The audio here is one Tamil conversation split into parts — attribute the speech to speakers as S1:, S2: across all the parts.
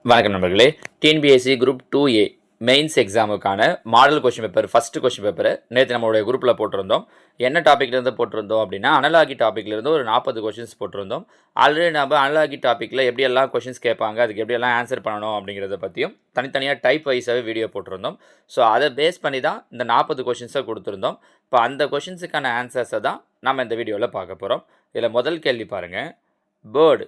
S1: வணக்கம் நண்பர்களே. டிஎன்பிஎஸ்சி குரூப் 2A மெயின்ஸ் எக்ஸாமுக்கான model question paper first question பேப்பரை நேற்று நம்மளுடைய குரூப்பில் போட்டிருந்தோம். என்ன டாப்பிக்லேருந்து போட்டிருந்தோம் அப்படின்னா, அனலாகி டாப்பிக்லேருந்து ஒரு 40 கொஷின்ஸ் போட்டிருந்தோம். ஆல்ரெடி நம்ம அனலாகி டாப்பிக்கில் எப்படியெல்லாம் கொஷின்ஸ் கேட்பாங்க, அதுக்கு எப்படியெல்லாம் ஆன்சர் பண்ணணும் அப்படிங்கிறத பற்றியும் தனித்தனியாக டைப் வைஸாகவே வீடியோ போட்டிருந்தோம். ஸோ அதை பேஸ் பண்ணி தான் இந்த 40 கொஷின்ஸை கொடுத்துருந்தோம். இப்போ அந்த கொஷின்ஸுக்கான ஆன்சர்ஸை தான் நம்ம இந்த வீடியோவில் பார்க்க போகிறோம். இதில் முதல் கேள்வி பாருங்கள். பேர்டு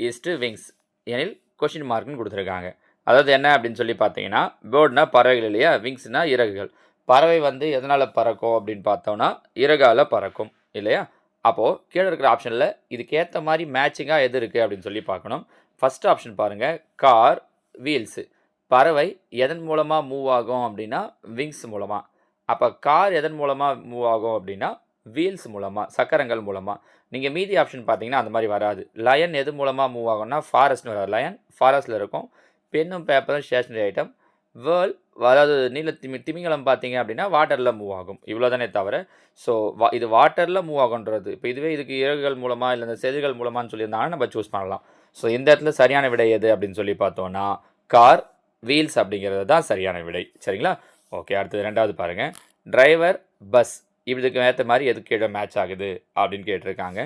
S1: இஸ்டு விங்ஸ் எனில் கொஷின் மார்க்னு கொடுத்துருக்காங்க. அதாவது என்ன அப்படின்னு சொல்லி பார்த்தீங்கன்னா, பேர்ட்னா பறவைகள் இல்லையா, விங்ஸ்னா இறகுகள். பறவை வந்து எதனால் பறக்கும் அப்படின்னு பார்த்தோம்னா இறகால் பறக்கும் இல்லையா. அப்போது கீழே இருக்கிற ஆப்ஷனில் இதுக்கேற்ற மாதிரி மேட்சிங்காக எது இருக்குது அப்படின்னு சொல்லி பார்க்கணும். ஃபஸ்ட் ஆப்ஷன் பாருங்கள், கார் வீல்ஸு. பறவை எதன் மூலமாக மூவ் ஆகும் அப்படின்னா விங்ஸ் மூலமாக. அப்போ கார் எதன் மூலமாக மூவ் ஆகும் அப்படின்னா வீல்ஸ் மூலமாக, சக்கரங்கள் மூலமாக. நீங்கள் மீதி ஆப்ஷன் பார்த்தீங்கன்னா அந்த மாதிரி வராது. லயன் எது மூலமாக மூவ் ஆகும்னா ஃபாரஸ்ட்னு வராது. லயன் ஃபாரஸ்ட்டில் இருக்கும். பென்னும் பேப்பரும் ஸ்டேஷனரி ஐட்டம். வேர்ல் அதாவது திமிங்கலம் பார்த்தீங்க அப்படின்னா வாட்டரில் மூவ் ஆகும். இவ்வளோ தானே தவிர ஸோ இது வாட்டரில் மூவ் ஆகுன்றது. இப்போ இதுவே இதுக்கு இறகுகள் மூலமாக இல்லை இந்த செதில்கள் மூலமானு சொல்லியிருந்தாங்கன்னா நம்ம சூஸ் பண்ணலாம். ஸோ இந்த இடத்துல சரியான விடை எது அப்படின்னு சொல்லி பார்த்தோன்னா கார் வீல்ஸ் அப்படிங்கிறது தான் சரியான விடை. சரிங்களா? ஓகே, அடுத்தது ரெண்டாவது பாருங்கள். டிரைவர் பஸ் இதுக்கு ஏற்ற மாதிரி எதுக்கு கீழே மேட்ச் ஆகுது அப்படின்னு கேட்டிருக்காங்க.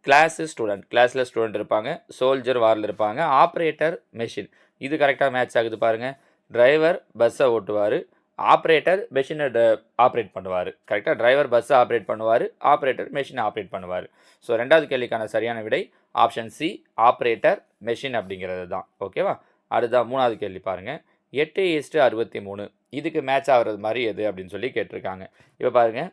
S1: கிளாஸு ஸ்டூடெண்ட், கிளாஸில் ஸ்டூடெண்ட் இருப்பாங்க. சோல்ஜர் வாரில் இருப்பாங்க. ஆப்ரேட்டர் மெஷின், இது கரெக்டாக மேட்ச் ஆகுது பாருங்கள். டிரைவர் பஸ்ஸை ஓட்டுவார், ஆப்ரேட்டர் மெஷினை ஆப்ரேட் பண்ணுவார். கரெக்டாக டிரைவர் பஸ்ஸை ஆப்ரேட் பண்ணுவார், ஆப்ரேட்டர் மெஷினை ஆப்ரேட் பண்ணுவார். ஸோ ரெண்டாவது கேள்விக்கான சரியான விடை ஆப்ஷன் சி, ஆப்ரேட்டர் மெஷின் அப்படிங்கிறது தான். ஓகேவா? அடுத்ததான் மூணாவது கேள்வி பாருங்கள். 8:63 இதுக்கு மேட்ச் ஆகிறது மாதிரி எது அப்படின்னு சொல்லி கேட்டிருக்காங்க. இப்போ பாருங்கள்,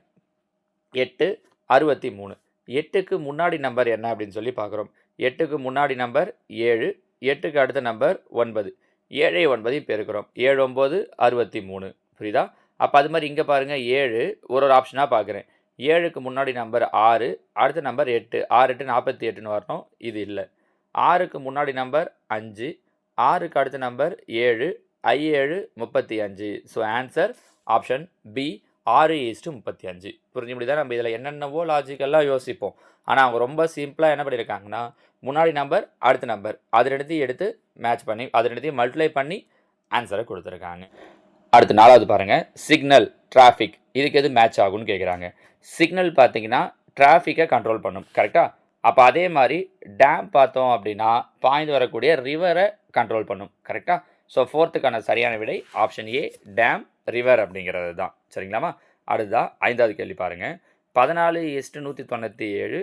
S1: 8:63. 8க்கு முன்னாடி நம்பர் என்ன அப்படின்னு சொல்லி பார்க்குறோம். 8க்கு முன்னாடி நம்பர் 7, 8க்கு அடுத்த நம்பர் 9. 7 9 பெருக்கிறோம். 7 9 63. புரியுதா? அப்போ அது மாதிரி இங்கே பாருங்கள், 7 ஒரு ஆப்ஷனாக பார்க்குறேன். 7க்கு முன்னாடி நம்பர் 6, அடுத்த நம்பர் 8. 6 8 48ன்னு வரணும். இது இல்லை. 6க்கு முன்னாடி நம்பர் 5, 6க்கு அடுத்த number 7, 7 35. So answer option B, 6:35. புரிஞ்சு முடியுதா? நம்ம இதில் என்னென்னவோ லாஜிக்கெல்லாம் யோசிப்போம். ஆனால் அவங்க ரொம்ப சிம்பிளாக என்ன பண்ணியிருக்காங்கன்னா, முன்னாடி நம்பர் அடுத்த நம்பர் அது ரெண்டுத்தையும் எடுத்து மேட்ச் பண்ணி அது ரெண்டுத்தையும் மல்டிப்ளை பண்ணி ஆன்சரை கொடுத்துருக்காங்க. அடுத்து நாலாவது பாருங்கள். சிக்னல், டிராஃபிக் இதுக்கு எது மேட்ச் ஆகும்னு கேட்குறாங்க. சிக்னல் பார்த்தீங்கன்னா டிராஃபிக்கை கண்ட்ரோல் பண்ணும். கரெக்டாக? அப்போ அதே மாதிரி டேம் பார்த்தோம் அப்படின்னா பாய்ந்து வரக்கூடிய ரிவரை கண்ட்ரோல் பண்ணும். கரெக்டாக? ஸோ ஃபோர்த்துக்கான சரியான விடை ஆப்ஷன் ஏ, டேம் ரிவர் அப்படிங்கிறது தான். சரிங்களாமா? அடுத்ததான் ஐந்தாவது கேள்வி பாருங்கள். 14:197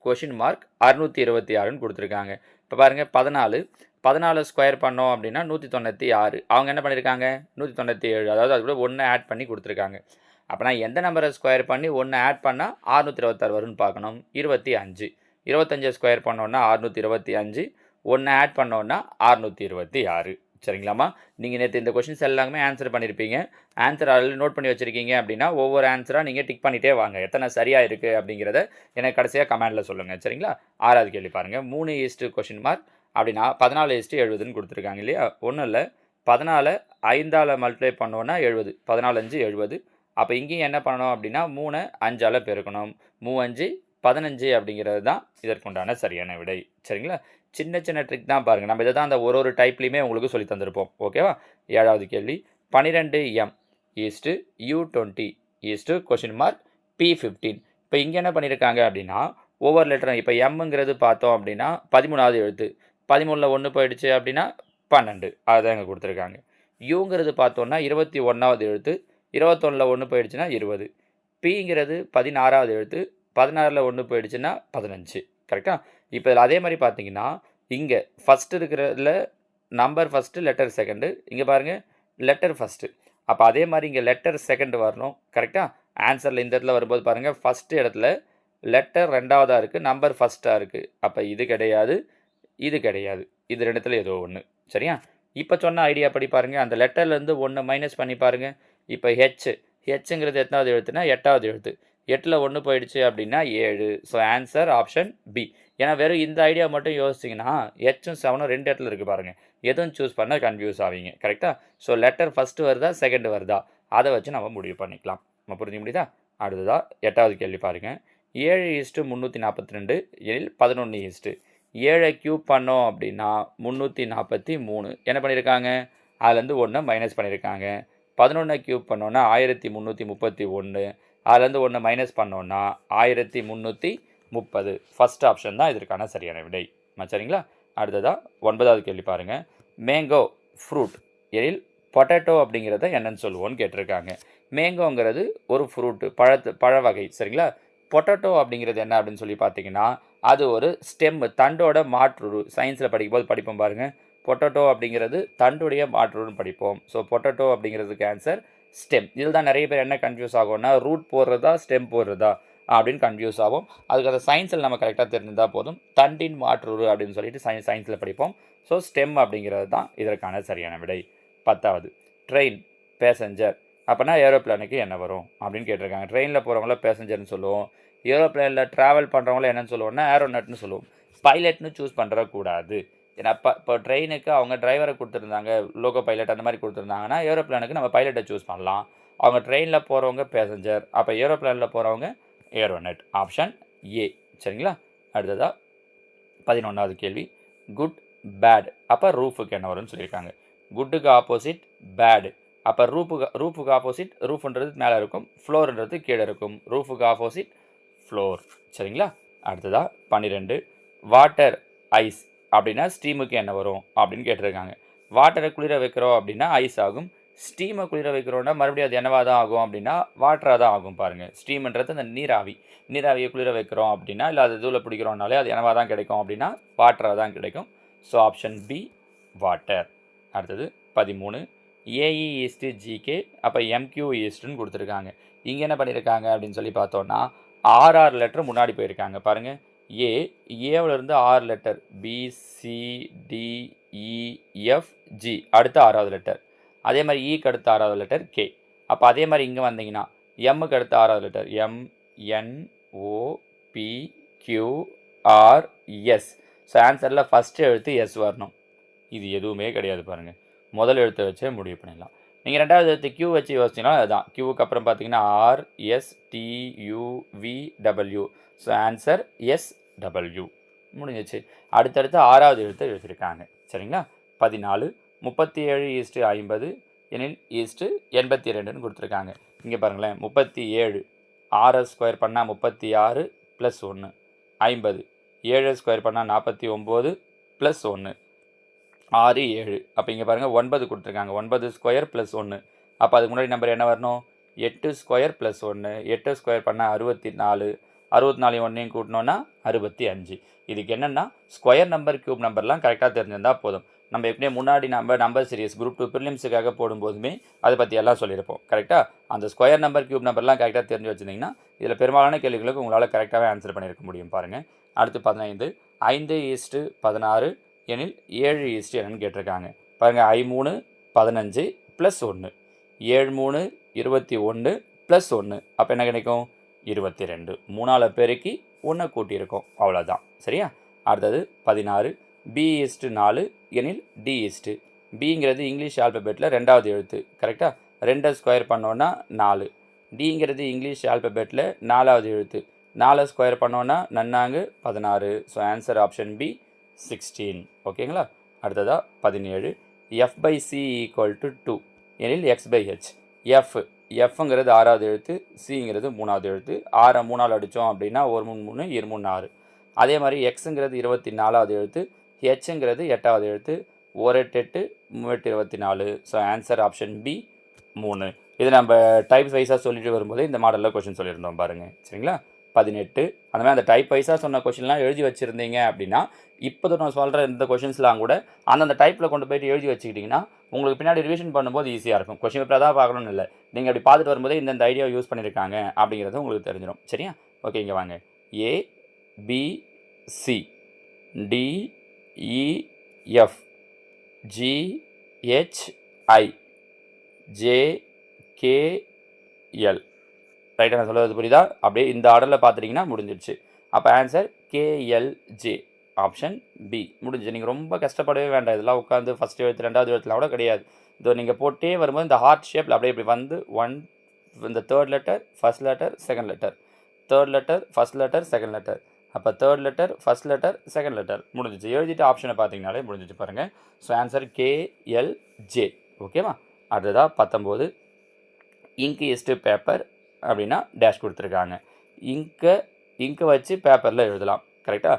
S1: கொஷின் மார்க் 626ன்னு கொடுத்துருக்காங்க. இப்போ பாருங்கள், 14 ஸ்கொயர் பண்ணோம் அப்படின்னா 196. அவங்க என்ன பண்ணியிருக்காங்க? 197, அதாவது அது கூட 1 ஆட் பண்ணி கொடுத்துருக்காங்க. அப்போ நான் எந்த நம்பரை ஸ்கொயர் பண்ணி 1 ஆட் பண்ணால் 626 வரும்னு பார்க்கணும். 25. 25 ஸ்கொயர் பண்ணோன்னா 625, 1 ஆட் பண்ணோன்னா 626. சரிங்களாம்மா? நீங்கள் நேற்று இந்த கொஷின்ஸ் எல்லாமே ஆன்சர் பண்ணியிருப்பீங்க. ஆன்சர் ஆல்ரெடி நோட் பண்ணி வச்சுருக்கீங்க அப்படின்னா ஒவ்வொரு ஆன்சராக நீங்கள் டிக் பண்ணிகிட்டே வாங்க. எத்தனை சரியாக இருக்குது அப்படிங்கிறத எனக்கு கடைசியாக கமெண்டில் சொல்லுங்கள். சரிங்களா? ஆறாவது கேள்வி பாருங்கள். 3 கொஷின் மார்க் அப்படின்னா 14:70ன்னு கொடுத்துருக்காங்க இல்லையா? ஒன்றும் இல்லை, 14 5ஆல் மல்டிப்ளை பண்ணோன்னா 70. 14 5 70. அப்போ இங்கேயும் என்ன பண்ணணும் அப்படின்னா 3 5ஆல் பெருக்கணும். 3 5 15 அப்படிங்கிறது தான் இதற்குண்டான சரியான விடை. சரிங்களா? சின்ன சின்ன ட்ரிக் தான் பாருங்கள். நம்ம இதை தான் அந்த ஒரு டைப்லையுமே உங்களுக்கு சொல்லி தந்திருப்போம். ஓகேவா? ஏழாவது கேள்வி. 12M U20 question mark P15. இப்போ இங்கே என்ன பண்ணியிருக்காங்க அப்படின்னா ஒவ்வொரு லெட்டரும், இப்போ எம்ங்கிறது பார்த்தோம் அப்படின்னா 13வது எழுத்து. 13ல் 1 போயிடுச்சு அப்படின்னா 12. அதுதான் இங்கே கொடுத்துருக்காங்க. யூங்கிறது பார்த்தோன்னா 21வது எழுத்து. 21ல் 1 போயிடுச்சுன்னா 20. பிங்கிறது 16வது எழுத்து. 16ல் 1 போயிடுச்சுன்னா 15. கரெக்டாக? இப்போ இதில் அதே மாதிரி பார்த்தீங்கன்னா இங்கே ஃபஸ்ட்டு இருக்கிறதுல நம்பர் ஃபஸ்ட்டு, லெட்டர் செகண்டு. இங்கே பாருங்கள், லெட்டர் ஃபஸ்ட்டு. அப்போ அதே மாதிரி இங்கே லெட்டர் செகண்டு வரணும். கரெக்டாக? ஆன்சரில் இந்த இடத்துல வரும்போது பாருங்கள், ஃபஸ்ட்டு இடத்துல லெட்டர் ரெண்டாவதாக இருக்குது, நம்பர் ஃபஸ்ட்டாக இருக்குது. அப்போ இது கிடையாது, இது கிடையாது. இது ரெண்டுத்தில் ஏதோ ஒன்று. சரியா? இப்போ சொன்ன ஐடியா படி பாருங்கள், அந்த லெட்டர்லேருந்து 1 மைனஸ் பண்ணி பாருங்கள். இப்போ ஹெச்ங்கிறது எத்தனாவது எழுத்துனா 8வது எழுத்து. 8ல் 1 போயிடுச்சு அப்படின்னா 7. So answer option B. ஏன்னா வெறும் இந்த ஐடியா மட்டும் யோசிச்சிங்கன்னா ஹெச்சும் 7ம் 2 இடத்துல இருக்குது பாருங்கள். எதுவும் சூஸ் பண்ணால் கன்ஃபியூஸ் ஆவீங்க. கரெக்டாக? ஸோ லெட்டர் ஃபஸ்ட்டு வருதா செகண்டு வருதா அதை வச்சு நம்ம முடிவு பண்ணிக்கலாம். நம்ம புரிஞ்சு முடியுதா? அடுத்ததாக 8வது கேள்வி பாருங்கள். 7:342 எனில் 11 7 கியூப் பண்ணோம் அப்படின்னா 343 என்ன பண்ணியிருக்காங்க, அதுலேருந்து 1 மைனஸ் பண்ணியிருக்காங்க. 11 கியூப் பண்ணோன்னா 1331, அதுலேருந்து 1 மைனஸ் பண்ணோன்னா 1330. ஃபர்ஸ்ட் ஆப்ஷன் தான் இதற்கான சரியான விடை. சரிங்களா? அடுத்ததாக 9வது கேள்வி பாருங்கள். மேங்கோ ஃப்ரூட் எனில் பொட்டேட்டோ அப்படிங்கிறத என்னன்னு சொல்லுவோன்னு கேட்டிருக்காங்க. மேங்கோங்கிறது ஒரு ஃப்ரூட்டு, பழ வகை. சரிங்களா? பொட்டேட்டோ அப்படிங்கிறது என்ன அப்படின்னு சொல்லி பார்த்தீங்கன்னா, அது ஒரு ஸ்டெம், தண்டோட மாற்றுரு. சயின்ஸில் படிக்கும்போது படிப்போம் பாருங்கள். பொட்டேட்டோ அப்படிங்கிறது தண்டுடைய மாற்றுருன்னு படிப்போம். ஸோ பொட்டேட்டோ அப்படிங்கிறதுக்கு ஆன்சர் ஸ்டெம். இதில் தான் நிறைய பேர் என்ன கன்ஃபியூஸ் ஆகும்னா, ரூட் போடுறதா ஸ்டெம் போடுறதா அப்படின்னு கன்ஃபியூஸ் ஆகும். அதுக்கு அந்த சயின்ஸில் நம்ம கரெக்டாக தெரிஞ்சிருந்தால் போதும். தண்டின் மாற்றுரு அப்படின்னு சொல்லிட்டு சயின்ஸில் படிப்போம். ஸோ ஸ்டெம் அப்படிங்கிறது தான் இதற்கான சரியான விடை. 10வது ட்ரெயின் பேசஞ்சர் அப்போனா ஏரோப்ளேனுக்கு என்ன வரும் அப்படின்னு கேட்டிருக்காங்க. ட்ரெயினில் போகிறவங்கள பேசஞ்சர்னு சொல்லுவோம். ஏரோப்ளேனில் ட்ராவல் பண்ணுறவங்கள என்னன்னு சொல்லுவோம்னா ஏரோநட்னு சொல்லுவோம். பைலட்னு சூஸ் பண்ணுறக்கூடாது. ஏன்னா இப்போ ட்ரெயினுக்கு அவங்க டிரைவரை கொடுத்துருந்தாங்க, லோகோ பைலட் அந்த மாதிரி கொடுத்துருந்தாங்கன்னா ஏரோப்ளேனுக்கு நம்ம பைலட்டை சூஸ் பண்ணலாம். அவங்க ட்ரெயினில் போகிறவங்க பேசஞ்சர், அப்போ ஏரோப்ளேனில் போகிறவங்க ஏரோநட். Option A. சரிங்களா? அடுத்ததாக 11வது கேள்வி. குட் பேட் அப்போ ரூஃபுக்கு என்ன வரும்னு சொல்லியிருக்காங்க. குட்டுக்கு ஆப்போசிட் பேடு. அப்போ ரூஃபுக்கு ஆப்போசிட், ரூஃப்ன்றது மேலே இருக்கும், ஃப்ளோர்ன்றது கீழே இருக்கும். ரூஃபுக்கு ஆப்போசிட் ஃப்ளோர். சரிங்களா? அடுத்ததாக 12 வாட்டர் ஐஸ் அப்படின்னா ஸ்டீமுக்கு என்ன வரும் அப்படின்னு கேட்டிருக்காங்க. வாட்டரை குளிர வைக்கிறோம் அப்படின்னா ஐஸ் ஆகும். ஸ்டீமை குளிர வைக்கிறோன்னா மறுபடியும் அது என்னவாக தான் ஆகும் அப்படின்னா வாட்டராக தான் ஆகும். பாருங்கள், ஸ்டீம்ன்றது அந்த நீராவியை குளிர வைக்கிறோம் அப்படின்னா, இல்லை அது தூளை பிடிக்கிறோம்னாலே அது என்னவாக தான் கிடைக்கும் அப்படின்னா வாட்டராக தான் கிடைக்கும். So option B water. அடுத்தது 13 ஏஇ ஈஸ்ட்டு ஜிகே அப்போ எம்கியூ ஈஸ்ட்டுன்னு கொடுத்துருக்காங்க. இங்கே என்ன பண்ணியிருக்காங்க அப்படின்னு சொல்லி பார்த்தோன்னா 6 லெட்டர் முன்னாடி போயிருக்காங்க. பாருங்கள், ஏவிலேருந்து 6 லெட்டர் BCDEFG அடுத்த 6வது லெட்டர். அதே மாதிரி ஈக்கு அடுத்த 6வது லெட்டர் கே. அப்போ அதே மாதிரி இங்கே வந்தீங்கன்னா எம்முக்கு அடுத்த 6வது லெட்டர் MNOPQRS. ஸோ ஆன்சரில் ஃபஸ்ட்டு எழுத்து எஸ் வரணும். இது எதுவுமே கிடையாது. பாருங்கள், முதல் எழுத்தை வச்சே முடிவு பண்ணிடலாம். நீங்கள் ரெண்டாவது எழுத்து கியூ வச்சு யோசிச்சிங்கன்னா அதுதான். கியூவுக்கு அப்புறம் பார்த்தீங்கன்னா RSTUVW. So answer SW. முடிஞ்சிச்சு. அடுத்தடுத்து 6வது எழுத்தை எழுதியிருக்காங்க. சரிங்களா? 14 37:50 எனில் ஈஸ்ட்டு 82ன்னு கொடுத்துருக்காங்க. இங்கே பாருங்களேன், 37 6 ஸ்கொயர் பண்ணால் 36 + 1 50. 7 ஸ்கொயர் பண்ணால் 49 + 1 6 7. அப்போ இங்கே பாருங்கள் 9 கொடுத்துருக்காங்க. 9 ஸ்கொயர் + 1. அப்போ அதுக்கு முன்னாடி நம்பர் என்ன வரணும்? 8 ஸ்கொயர் + 1. 8 ஸ்கொயர் பண்ணால் 64. 64 1 கூட்டினோன்னா 65. இதுக்கு என்னென்னா ஸ்கொயர் நம்பர் கியூப் நம்பர்லாம் கரெக்டாக தெரிஞ்சிருந்தால் போதும். நம்ம எப்படியே முன்னாடி நம்பர் சீரிஸ் குரூப் 2 ப்ரிலிம்ஸுக்காக போடும்போதுமே அதை பற்றி எல்லாம் சொல்லியிருப்போம். கரெக்டாக அந்த ஸ்கொயர் நம்பர் கியூப் நம்பர்லாம் கரெக்டாக தெரிஞ்சு வச்சுருந்தீங்கன்னா இதில் பெரும்பாலான கேள்விகளுக்கு உங்களால் கரெக்டாகவே ஆன்சர் பண்ணியிருக்க முடியும். பாருங்கள், அடுத்து 15 5:16 எனில் 7 என்னன்னு கேட்டிருக்காங்க. பாருங்கள், 5 3 15 + 1 7 3 21 + 1. அப்போ என்ன கிடைக்கும்? 22. 3ஆல் பெருக்கி 1 கூட்டியிருக்கோம். அவ்வளோதான். சரியா? அடுத்தது 16 B/4 எனில் D. பிங்கிறது இங்கிலீஷ் ஆல்பபெட்டில் 2வது எழுத்து. கரெக்டாக? 2 ஸ்கொயர் பண்ணோன்னா 4. டிங்கிறது இங்கிலீஷ் ஆல்பபெட்டில் 4வது எழுத்து. 4 ஸ்கொயர் பண்ணோன்னா நன்னாங்கு 16. So answer option B 16. ஓகேங்களா? அடுத்ததாக 17 F/C = 2 எனில் X/H. எஃப்ங்கிறது 6வது எழுத்து, சிங்கிறது 3வது எழுத்து. 6 3ஆல் அடித்தோம் அப்படின்னா 1 3 3 2 3 6. அதே மாதிரி எக்ஸுங்கிறது 24வது எழுத்து, ஹெச்ங்கிறது 8வது எழுத்து. 1 8 8 24. So answer option B 3. இது நம்ம டைப் வைஸாக சொல்லிட்டு வரும்போது இந்த மாடலில் கொஷின் சொல்லியிருந்தோம் பாருங்கள். சரிங்களா? 18 அந்த மாதிரி அந்த டைப் வைஸாக சொன்ன கொஷின்லாம் எழுதி வச்சுருந்தீங்க அப்படின்னா இப்போ நான் சொல்கிற இந்த கொஷின்ஸ்லாம் கூட அந்தந்த டைப்பில் கொண்டு போய்ட்டு எழுதி வச்சுக்கிட்டிங்கன்னா உங்களுக்கு பின்னாடி ரிவிஷன் பண்ணும்போது ஈஸியாக இருக்கும். கொஷின் பேப்பராக தான் பார்க்கணும்னு இல்லை, நீங்கள் அப்படி பார்த்துட்டு வரும்போதே இந்த ஐடியா யூஸ் பண்ணியிருக்காங்க அப்படிங்கிறது உங்களுக்கு தெரிஞ்சிடும். சரியா? ஓகே, இங்கே வாங்க. ABCDEF GHIJKL. ரைட்டாக நான் சொல்கிறது புரியுதா? அப்படியே இந்த ஆர்டரில் பார்த்துட்டிங்கன்னா முடிஞ்சிடுச்சு. அப்போ ஆன்சர் KLJ. Option B. முடிஞ்சு. நீங்கள் ரொம்ப கஷ்டப்படவே வேண்டாம். இதெல்லாம் உட்காந்து ஃபஸ்ட்டு எழுத்து 2வது எழுத்துலாம் கூட கிடையாது. இதோ நீங்கள் போட்டே வரும்போது இந்த ஹார்ட் ஷேப்பில் அப்படியே இப்படி வந்து இந்த 3rd letter, 1st letter, 2nd letter, 3rd letter, 1st letter, 2nd letter, அப்போ third letter, first letter, second letter முடிஞ்சிச்சு. எழுதிட்டு ஆப்ஷனை பார்த்தீங்கனாலே முடிஞ்சிச்சு பாருங்கள். So answer KLJ. ஓகேவா? அடுத்ததாக 19 இங்க் இஸ்டு பேப்பர் அப்படின்னா டேஷ் கொடுத்துருக்காங்க. இங்கை வச்சு பேப்பரில் எழுதலாம். கரெக்டாக?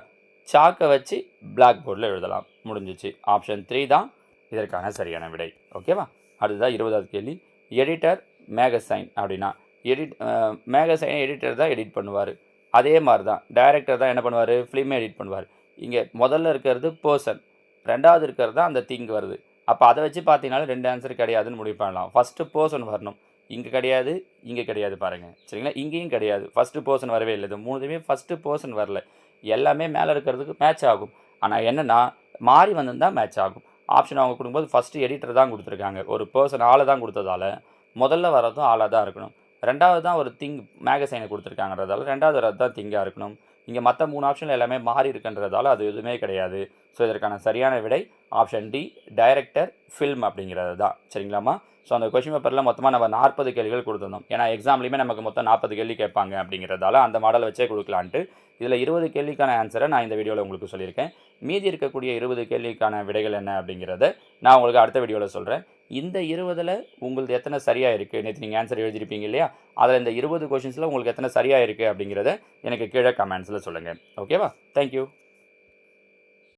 S1: சாக்கை வச்சு பிளாக் போர்டில் எழுதலாம். முடிஞ்சிச்சு. ஆப்ஷன் 3 தான் இதற்கான சரியான விடை. ஓகேவா? அடுத்ததாக 20வது கேள்வி. எடிட்டர் மேகசைன் அப்படின்னா மேகசைனை எடிட்டர் தான் எடிட் பண்ணுவார். அதே மாதிரி தான் டைரக்டர் தான் என்ன பண்ணுவார், ஃபிலிமே எடிட் பண்ணுவார். இங்கே முதல்ல இருக்கிறது பர்சன், ரெண்டாவது இருக்கிறது தான் அந்த திங் வருது. அப்போ அதை வச்சு பார்த்தீங்கனாலும் 2 ஆன்சர் கிடையாதுன்னு முடிவு பண்ணலாம். ஃபஸ்ட்டு பர்சன் வரணும், இங்கே கிடையாது, இங்கே கிடையாது பாருங்கள். சரிங்களா? இங்கேயும் கிடையாது, ஃபஸ்ட்டு பர்சன் வரவே இல்லை. இது 3மே ஃபஸ்ட்டு பர்சன் வரல. எல்லாமே மேலே இருக்கிறதுக்கு மேட்ச் ஆகும். ஆனால் என்னென்னா மாறி வந்திருந்தால் மேட்ச் ஆகும். ஆப்ஷன் அவங்க கொடுக்கும்போது ஃபஸ்ட்டு எடிட்டர் தான் கொடுத்துருக்காங்க. ஒரு பர்சன் ஆளை தான் கொடுத்ததால முதல்ல வரதும் ஆளாக தான் இருக்கணும். ரெண்டாவது தான் ஒரு திங் மேகசைனை கொடுத்துருக்காங்கன்றதால ரெண்டாவது வரது தான் திங்காக இருக்கணும். இங்கே மற்ற 3 ஆப்ஷனில் எல்லாமே மாறி இருக்குன்றதால அது எதுவுமே கிடையாது. ஸோ இதற்கான சரியான விடை ஆப்ஷன் டி, டைரக்டர் ஃபில்ம் அப்படிங்கிறது தான். சரிங்களாம்மா? ஸோ அந்த கொஷின் பேப்பரில் மொத்தமாக நம்ம 40 கேள்விகள் கொடுத்துருந்தோம். ஏன்னா எக்ஸாம்லேயுமே நமக்கு மொத்தம் 40 கேள்வி கேட்பாங்க அப்படிங்கிறதால அந்த மாடலை வச்சே கொடுக்கலான்ட்டு இதில் 20 கேள்விக்கான ஆன்சரை நான் இந்த வீடியோவில் உங்களுக்கு சொல்லியிருக்கேன். மீதி இருக்கக்கூடிய 20 கேள்விக்கான விடைகள் என்ன அப்படிங்கிறத நான் உங்களுக்கு அடுத்த வீடியோவில் சொல்கிறேன். இந்த 20ல் உங்களுக்கு எத்தனை சரியாக இருக்குது, நேற்று நீங்கள் ஆன்சர் எழுதிருப்பீங்க இல்லையா, அதில் இந்த 20 கொஷின்ஸில் உங்களுக்கு எத்தனை சரியாக இருக்குது அப்படிங்கிறத எனக்கு கீழே கமெண்ட்ஸில் சொல்லுங்கள். ஓகேவா? தேங்க்யூ.